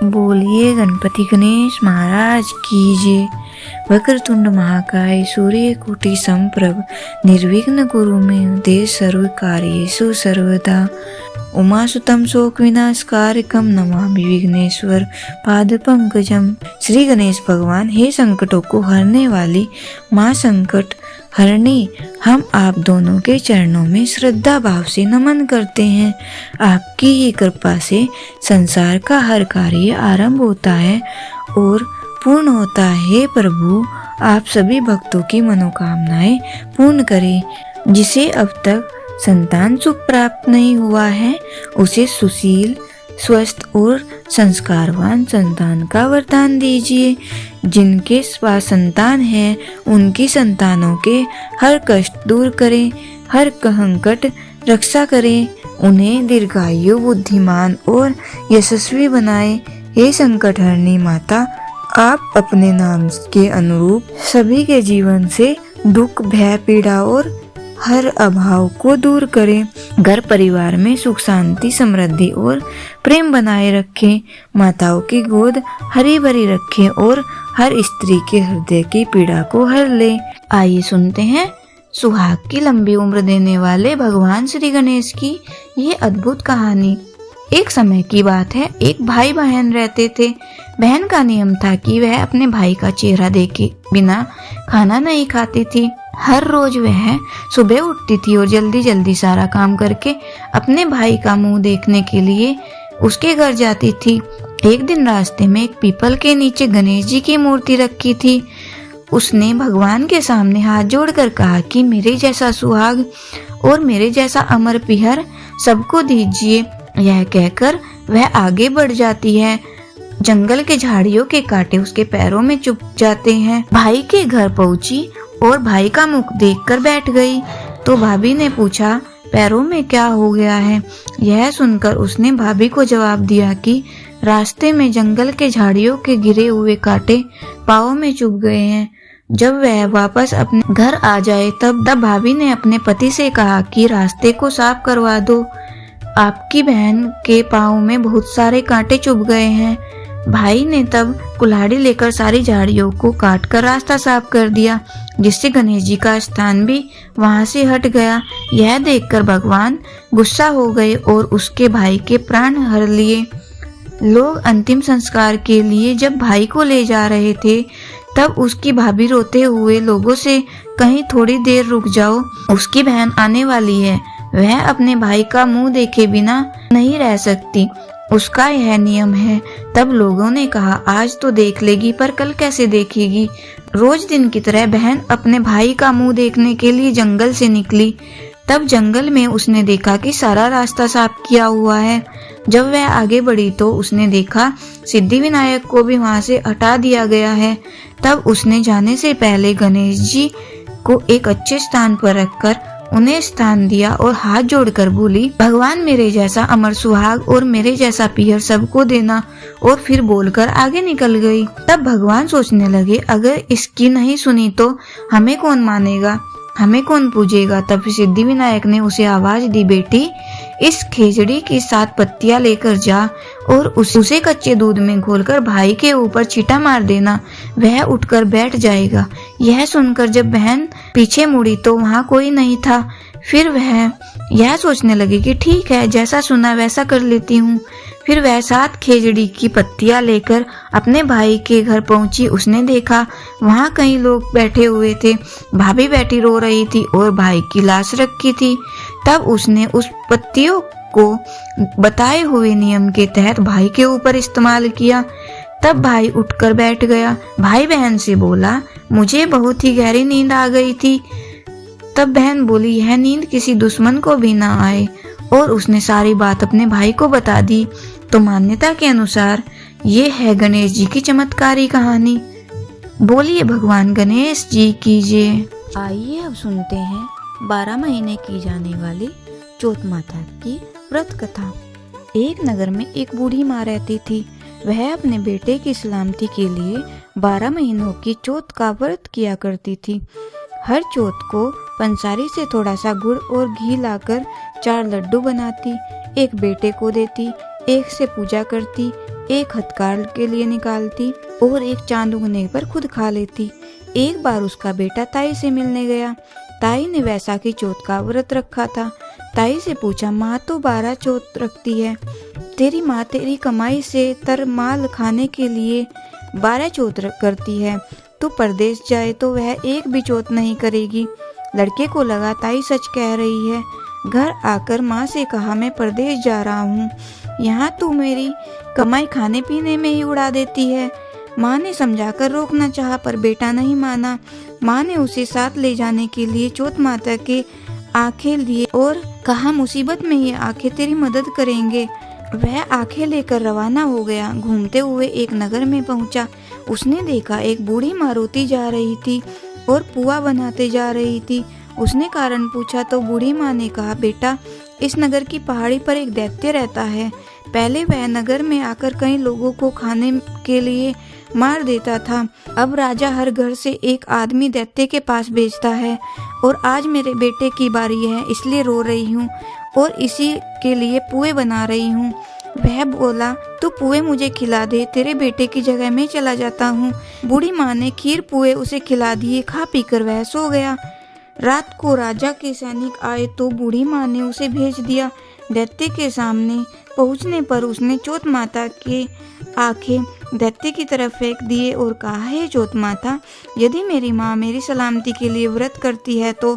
बोलिए गणपति गणेश महाराज की जय। वक्रतुंड महाकाय सूर्यकोटि समप्रभ निर्विघ्न कुरु मे देव सर्व कार्येषु सर्वदा। उमासुतं शोक विनाशकारकं नमामि विघ्नेश्वर पाद पंकजम। श्री गणेश भगवान, हे संकटों को हरने वाली माँ संकट हरणी, हम आप दोनों के चरणों में श्रद्धा भाव से नमन करते हैं। आपकी ही कृपा से संसार का हर कार्य आरंभ होता है और पूर्ण होता है। प्रभु, आप सभी भक्तों की मनोकामनाएं पूर्ण करें। जिसे अब तक संतान सुख प्राप्त नहीं हुआ है, उसे सुशील, स्वस्थ और संस्कारवान संतान का वरदान दीजिए। जिनके पास संतान है, उनकी संतानों के हर कष्ट दूर करें, हर संकट रक्षा करें, उन्हें दीर्घायु, बुद्धिमान और यशस्वी बनाए। हे संकट हरणी माता, आप अपने नाम के अनुरूप सभी के जीवन से दुख, भय, पीड़ा और हर अभाव को दूर करें। घर परिवार में सुख, शांति, समृद्धि और प्रेम बनाए रखें। माताओं की गोद हरी भरी रखें और हर स्त्री के हृदय की पीड़ा को हर ले। आइए सुनते हैं सुहाग की लंबी उम्र देने वाले भगवान श्री गणेश की ये अद्भुत कहानी। एक समय की बात है, एक भाई बहन रहते थे। बहन का नियम था कि वह अपने भाई का चेहरा देखे बिना खाना नहीं खाती थी। हर रोज वह सुबह उठती थी और जल्दी जल्दी सारा काम करके अपने भाई का मुंह देखने के लिए उसके घर जाती थी। एक दिन रास्ते में एक पीपल के नीचे गणेश जी की मूर्ति रखी थी। उसने भगवान के सामने हाथ जोड़कर कहा कि मेरे जैसा सुहाग और मेरे जैसा अमर पिहर सबको दीजिए। यह कहकर वह आगे बढ़ जाती है। जंगल के झाड़ियों के कांटे उसके पैरों में चुभ जाते हैं। भाई के घर पहुंची और भाई का मुख देखकर बैठ गई। तो भाभी ने पूछा, पैरों में क्या हो गया है? यह सुनकर उसने भाभी को जवाब दिया कि रास्ते में जंगल के झाड़ियों के गिरे हुए कांटे पाँव में चुभ गए हैं। जब वह वापस अपने घर आ जाए तब भाभी ने अपने पति से कहा कि रास्ते को साफ करवा दो, आपकी बहन के पाँव में बहुत सारे कांटे चुभ गए हैं। भाई ने तब कुल्हाड़ी लेकर सारी झाड़ियों को काटकर रास्ता साफ कर दिया, जिससे गणेश जी का स्थान भी वहां से हट गया। यह देखकर भगवान गुस्सा हो गए और उसके भाई के प्राण हर लिए। लोग अंतिम संस्कार के लिए जब भाई को ले जा रहे थे, तब उसकी भाभी रोते हुए लोगों से, कहीं थोड़ी देर रुक जाओ, उसकी बहन आने वाली है। वह अपने भाई का मुंह देखे बिना नहीं रह सकती, उसका यह नियम है। तब लोगों ने कहा, आज तो देख लेगी, पर कल कैसे देखेगी? रोज दिन की तरह बहन अपने भाई का मुंह देखने के लिए जंगल से निकली। तब जंगल में उसने देखा कि सारा रास्ता साफ किया हुआ है। जब वह आगे बढ़ी तो उसने देखा सिद्धि विनायक को भी वहां से हटा दिया गया है। तब उसने जाने से पहले गणेश जी को एक अच्छे स्थान पर रखकर उन्हें स्थान दिया और हाथ जोड़कर बोली, भगवान मेरे जैसा अमर सुहाग और मेरे जैसा पियर सबको देना। और फिर बोलकर आगे निकल गई। तब भगवान सोचने लगे, अगर इसकी नहीं सुनी तो हमें कौन मानेगा, हमें कौन पूजेगा? तब सिद्धि विनायक ने उसे आवाज दी, बेटी इस खेजड़ी की 7 पत्तियां लेकर जा और उसे कच्चे दूध में घोलकर भाई के ऊपर छींटा मार देना, वह उठकर बैठ जाएगा। यह सुनकर जब बहन पीछे मुड़ी तो वहाँ कोई नहीं था। फिर वह यह सोचने लगी कि ठीक है, जैसा सुना वैसा कर लेती हूँ। फिर वह 7 खेजड़ी की पत्तियां लेकर अपने भाई के घर पहुंची। उसने देखा वहाँ कई लोग बैठे हुए थे। भाभी बैठी रो रही थी और भाई की लाश रखी थी। तब उसने उस पत्तियों को बताए हुए नियम के तहत भाई के ऊपर इस्तेमाल किया। तब भाई उठकर बैठ गया। भाई बहन से बोला, मुझे बहुत ही गहरी नींद आ गई थी। तब बहन बोली, यह नींद किसी दुश्मन को भी ना आए। और उसने सारी बात अपने भाई को बता दी। तो मान्यता के अनुसार ये है गणेश जी की चमत्कारी कहानी। बोलिए भगवान गणेश जी की जय। आइए अब सुनते हैं 12 महीने की जाने वाली चौथ माता की व्रत कथा। एक नगर में एक बूढ़ी माँ रहती थी। वह अपने बेटे की सलामती के लिए 12 महीनों की चौथ का व्रत किया करती थी। हर चौथ को पंसारी से थोड़ा सा गुड़ और घी लाकर 4 लड्डू बनाती, एक बेटे को देती, एक से पूजा करती, एक हथकाल के लिए निकालती और एक चांद उगने पर खुद खा लेती। एक बार उसका बेटा ताई से मिलने गया। ताई ने वैसाखी चौथ का व्रत रखा था। ताई से पूछा, माँ तो 12 चौथ रखती है, तेरी माँ तेरी कमाई से तरमाल खाने के लिए 12 चौथ करती है, तू परदेश जाए तो वह एक भी चौथ नहीं करेगी। लड़के को लगा ताई सच कह रही है। घर आकर माँ से कहा, मैं परदेश जा रहा हूँ, यहाँ तू मेरी कमाई खाने पीने में ही उड़ा देती है। माँ ने समझाकर रोकना चाहा पर बेटा नहीं माना। माँ ने उसे साथ ले जाने के लिए चौथ माता के आंखें लिए और कहा, मुसीबत में ये आंखें तेरी मदद करेंगे। वह आंखें लेकर रवाना हो गया। घूमते हुए एक नगर में पहुंचा। उसने देखा एक बूढ़ी माँ रोती जा रही थी और पुआ बनाते जा रही थी। उसने कारण पूछा तो बूढ़ी माँ ने कहा, बेटा इस नगर की पहाड़ी पर एक दैत्य रहता है। पहले वह नगर में आकर कई लोगों को खाने के लिए मार देता था। अब राजा हर घर से एक आदमी दैत्य के पास भेजता है और आज मेरे बेटे की बारी है, इसलिए रो रही हूँ और इसी के लिए पुए बना रही हूँ। वह बोला, तू पुए मुझे खिला दे, तेरे बेटे की जगह मैं चला जाता हूँ। बूढ़ी माँ ने खीर पुए उसे खिला दिए। खा पीकर वह सो गया। रात को राजा के सैनिक आए तो बूढ़ी माँ ने उसे भेज दिया। दैत्य के सामने पहुँचने पर उसने चौथ माता के आंखें दैत्य की तरफ फेंक दिए और कहा, हे चौथ माता, यदि मेरी माँ मेरी सलामती के लिए व्रत करती है तो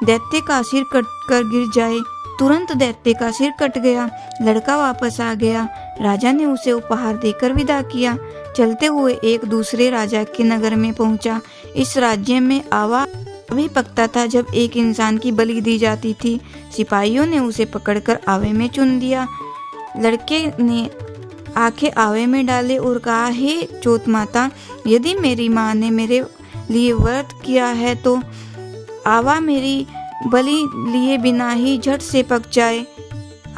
दैत्य का सिर कट कर गिर जाए। तुरंत दैत्य का सिर कट गया। लड़का वापस आ गया। राजा ने उसे उपहार देकर विदा किया। चलते हुए एक दूसरे राजा के नगर में पहुंचा। इस राज्य में आवा अभी पकता था जब एक इंसान की बलि दी जाती थी। सिपाहियों ने उसे पकड़कर आवे में चुन दिया। लड़के ने आंखें आवे में डाले और कहा, हे चौथ माता, यदि मेरी माँ ने मेरे लिए व्रत किया है तो आवा मेरी बलि लिए बिना ही झट से पक जाए।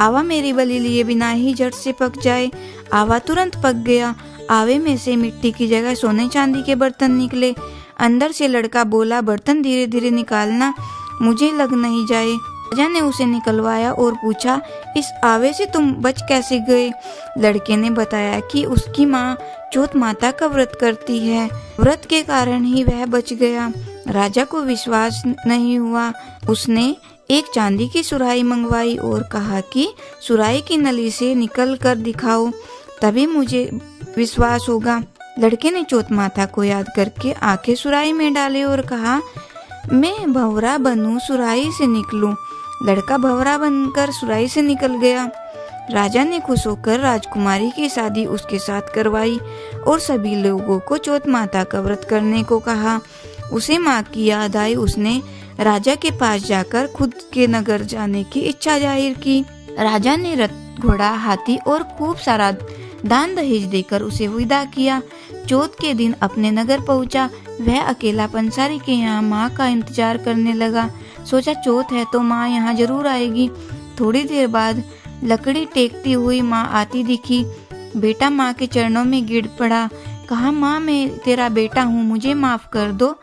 आवा मेरी बलि लिए बिना ही झट से पक जाए। आवा तुरंत पक गया। आवे में से मिट्टी की जगह सोने चांदी के बर्तन निकले। अंदर से लड़का बोला, बर्तन धीरे धीरे निकालना, मुझे लग नहीं जाए। राजा ने उसे निकलवाया और पूछा, इस आवे से तुम बच कैसे गए? लड़के ने बताया कि उसकी माँ चौथ माता का व्रत करती है, व्रत के कारण ही वह बच गया। राजा को विश्वास नहीं हुआ। उसने एक चांदी की सुराही मंगवाई और कहा कि सुराही की नली से निकल कर दिखाओ, तभी मुझे विश्वास होगा। लड़के ने चौथ माता को याद करके आंखें सुराही में डाले और कहा, मैं भंवरा बनूं, सुराही से निकलूं। लड़का भंवरा बनकर सुराही से निकल गया। राजा ने खुश होकर राजकुमारी की शादी उसके साथ करवाई और सभी लोगों को चौथ माता का व्रत करने को कहा। उसे माँ की याद आई। उसने राजा के पास जाकर खुद के नगर जाने की इच्छा जाहिर की। राजा ने रथ, घोड़ा, हाथी और खूब सारा दान दहेज देकर उसे विदा किया। चौथ के दिन अपने नगर पहुंचा। वह अकेला पंसारी के यहाँ माँ का इंतजार करने लगा। सोचा चौथ है तो माँ यहाँ जरूर आएगी। थोड़ी देर बाद लकड़ी टेकती हुई माँ आती दिखी। बेटा माँ के चरणों में गिर पड़ा। कहा, माँ मैं तेरा बेटा हूँ, मुझे माफ कर दो।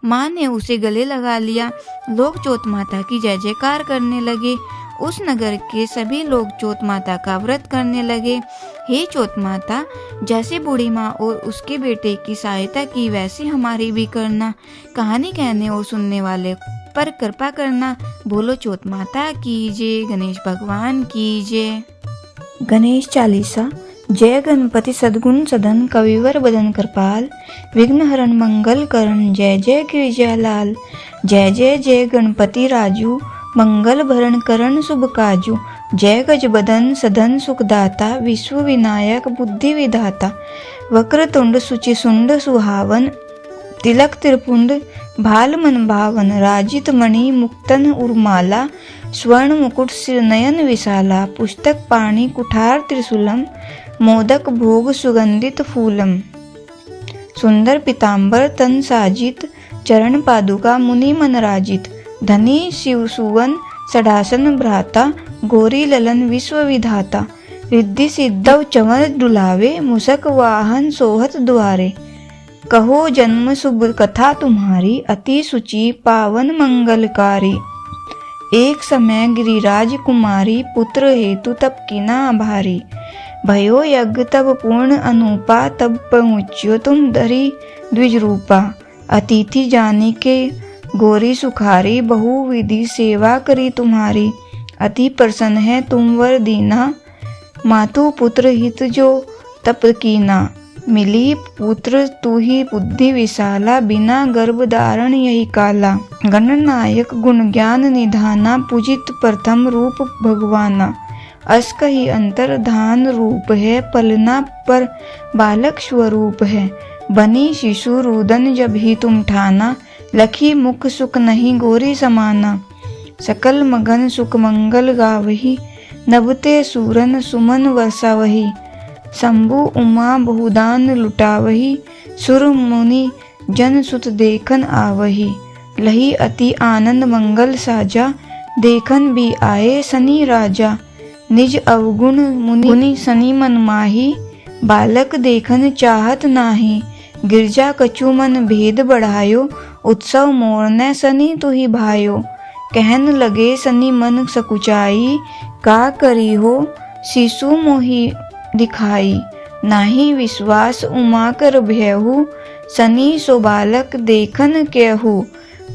माँ ने उसे गले लगा लिया। लोग चौथ माता की जय जयकार करने लगे। उस नगर के सभी लोग चौथ माता का व्रत करने लगे। हे चौथ माता, जैसे बूढ़ी माँ और उसके बेटे की सहायता की वैसे हमारी भी करना। कहानी कहने और सुनने वाले पर कृपा करना। बोलो चौथ माता की जय, गणेश भगवान की जय। गणेश चालीसा। जय गणपति सद्गुण सदन, कविवर बदन कृपाल, विघ्न हरण मंगल करण, जय जय गिरिजा लाल। जय जय जय गणपति राजू, मंगल भरण करण शुभ काजू। जय गज बदन सदन सुखदाता, विश्व विनायक बुद्धि विधाता। वक्रतुंड सुचि सुंड सुहावन, तिलक त्रिपुंड भाल मन भावन। राजित मणि मुक्तन उर्माला, स्वर्ण मुकुट सिर नयन विशाला। पुस्तक पाणि कुठार त्रिशूलम, मोदक भोग सुगंधित फूलम। सुंदर पीताम्बर तन साजित, चरण पादुका मुनि मन राजित। धनी शिव सुवन सडासन भ्राता, गोरी ललन विश्व विधाता। रिद्धि सिद्धव चवन डुलावे, मुसक वाहन सोहत द्वारे। कहो जन्म शुभ कथा तुम्हारी, अति सुचि पावन मंगलकारी। एक समय गिरिराज कुमारी, पुत्र हेतु तप कीना आभारी। भयो यज्ञ तब पूर्ण अनूपा, तब पहुँच्यो तुम धरी द्विज रूपा। अतिथि जानी के गोरी सुखारी, बहु विधि सेवा करी तुम्हारी। अति प्रसन्न है तुम वर दीना, मातु पुत्र हित जो तप कीना। मिली पुत्र तू ही बुद्धि विशाला, बिना गर्भ धारण यही काला। गणनायक गुण ज्ञान निधाना, पूजित प्रथम रूप भगवाना। अस कही अंतर्धान रूप है, पलना पर बालक स्वरूप है। बनी शिशु रुदन जब ही तुम ठाना, लखी मुख सुख नहीं गोरी समाना। सकल मगन सुख मंगल गावही, नभते सूरन सुमन वर्षावही। शंभु उमा बहुदान लुटावही, सुर मुनि जन सुत देखन आवही। लही अति आनंद मंगल साजा, देखन भी आए सनी राजा। निज अवगुण मुनि सनी मन माही, बालक देखन चाहत नाही। गिरजा कछु मन भेद बढ़ायो, उत्सव मोरने सनी तुही भायो। कहन लगे सनी मन सकुचाई, का करी हो शिशु मोहि दिखाई। नाही विश्वास उमा कर भयहु, सनी सो बालक देखन केहू।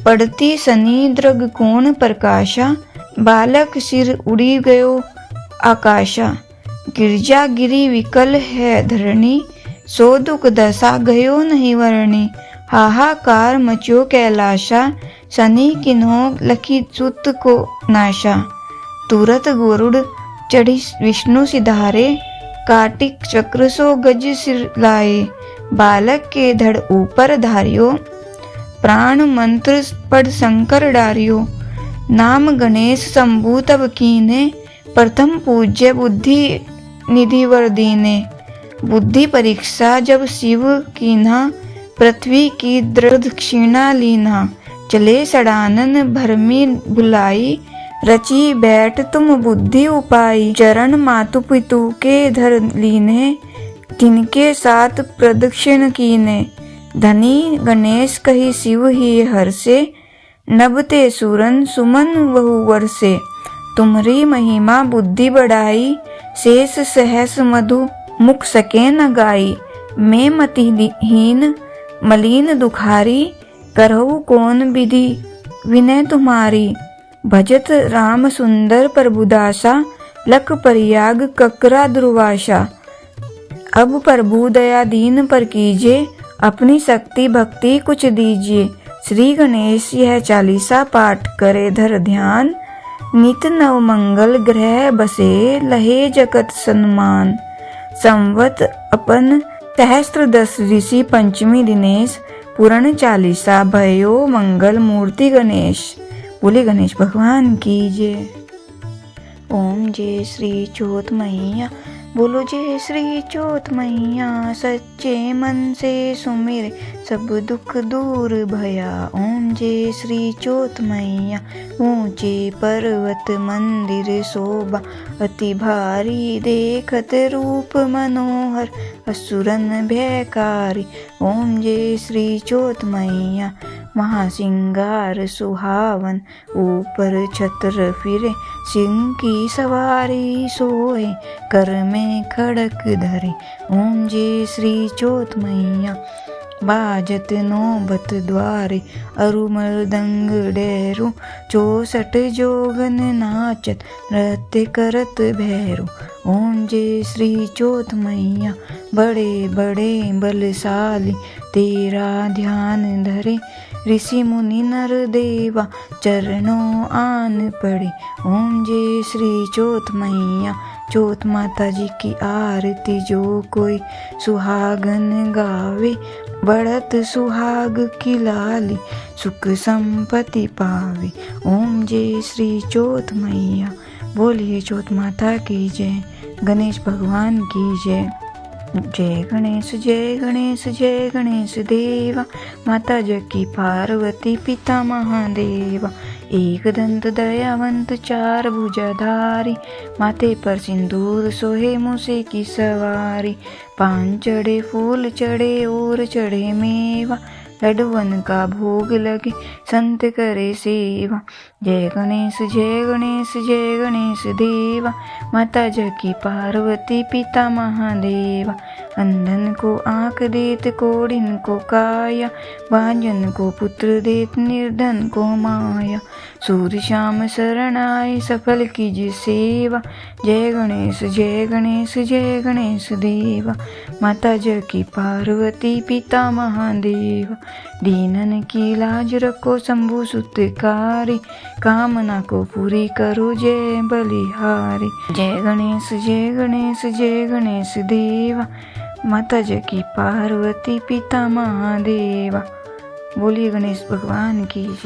पड़ती सनी दृग कोण प्रकाशा, बालक सिर उड़ी गयो आकाशा। गिरजा गिरी विकल है धरणी, सो दुख दशा गयो नहीं वर्णी। हाहाकार मचो कैलाशा, सनी किन्हो लखी सुत को नाशा। तुरत गरुड़ चढ़ी विष्णु सिधारे, कार्तिक चक्र सो गज सिर लाए। बालक के धड़ ऊपर धारियो, प्राण मंत्र पढ़ शंकर डारियो। नाम गणेश शंभु तब कीने, प्रथम पूज्य बुद्धि निधि वर दीने। बुद्धि परीक्षा जब शिव कीन्हा, पृथ्वी की दृढ़ क्षीणा लीन्हा। चले सडानन भरमी भुलाई, रची बैठ तुम बुद्धि उपाई। चरण मातु पितु के धर लीने, तिनके साथ प्रदक्षिण कीने। धनी गणेश कही शिव ही हर्षे, नभते सूरन सुमन बहु वर्षे। तुम्हारी महिमा बुद्धि बढ़ाई, शेष सहस मधु मुख सके न गाई। मैं मतिहीन मलिन दुखारी, करहु कौन विधि विनय तुम्हारी। भजत राम सुंदर प्रभुदासा, लख परियाग ककरा दुर्वासा। अब प्रभु दया दीन पर कीजिए, अपनी शक्ति भक्ति कुछ दीजिए। श्री गणेश यह चालीसा पाठ करे धर ध्यान, नित नव मंगल ग्रह बसे लहे जगत सन्मान। संवत अपन सहस्त्र दस ऋषि पंचमी दिनेश, पूर्ण चालीसा भयो मंगल मूर्ति गणेश। बोले गणेश भगवान की जय। ओम जय श्री चौथ मैया, बोलो जय श्री चौथ मैया। सच्चे मन से सुमिर सब दुख दूर भया। ओम जय श्री चौथ मैया, ऊंचे पर्वत मंदिर शोभा अति भारी। देखत रूप मनोहर असुरन भयकारी। ओम जय श्री चौथ मैया, महासिंगार सुहावन। ऊपर छत्र फिरे सिंह की सवारी। सोए कर में खड़क धरे। ओम जय श्री चौथ मैया, बाजत नौबत द्वारे। अरु मृदंग डेरू 64 जोगन नाचत, नृत्य करत भैरू। ओम जय श्री चौथ मैया, बड़े बड़े बलशाली तेरा ध्यान धरे। ऋषि मुनि नर देवा चरणों आन पड़े। ओम जय श्री चौथ मैया, चौथ माता जी की आरती जो कोई सुहागन गावे। बढ़त सुहाग की लाली सुख संपत्ति पावे। ओम जय श्री चौथ मैया, बोलिए चौथ माता की जय, गणेश भगवान की जय। जय गणेश जय गणेश जय गणेश देवा। माता जकी पार्वती पिता महादेवा। एक दंत दयावंत चार भुजाधारी। माथे पर सिंदूर सोहे मूसे की सवारी। पान चढ़े फूल चढ़े और चढ़े मेवा। लड्डुवन का भोग लगे, संत करे सेवा। जय गणेश जय गणेश जय गणेश देवा, माता जकी पार्वती पिता महादेवा। अंधन को आँख देत कोढ़िन को काया, भांजन को पुत्र देत निर्धन को माया। सूर्य श्याम शरण आए सफल कीज सेवा, जय गणेश जय गणेश जय गणेश देवा। माता जकी पार्वती पिता महादेवा, दीनन की लाज रखो शंभु सुतकारी, कामना को पूरी करो जय बलिहारी। जय गणेश जय गणेश जय गणेश देवा, माता जकी पार्वती पिता महादेवा। बोलिए गणेश भगवान की।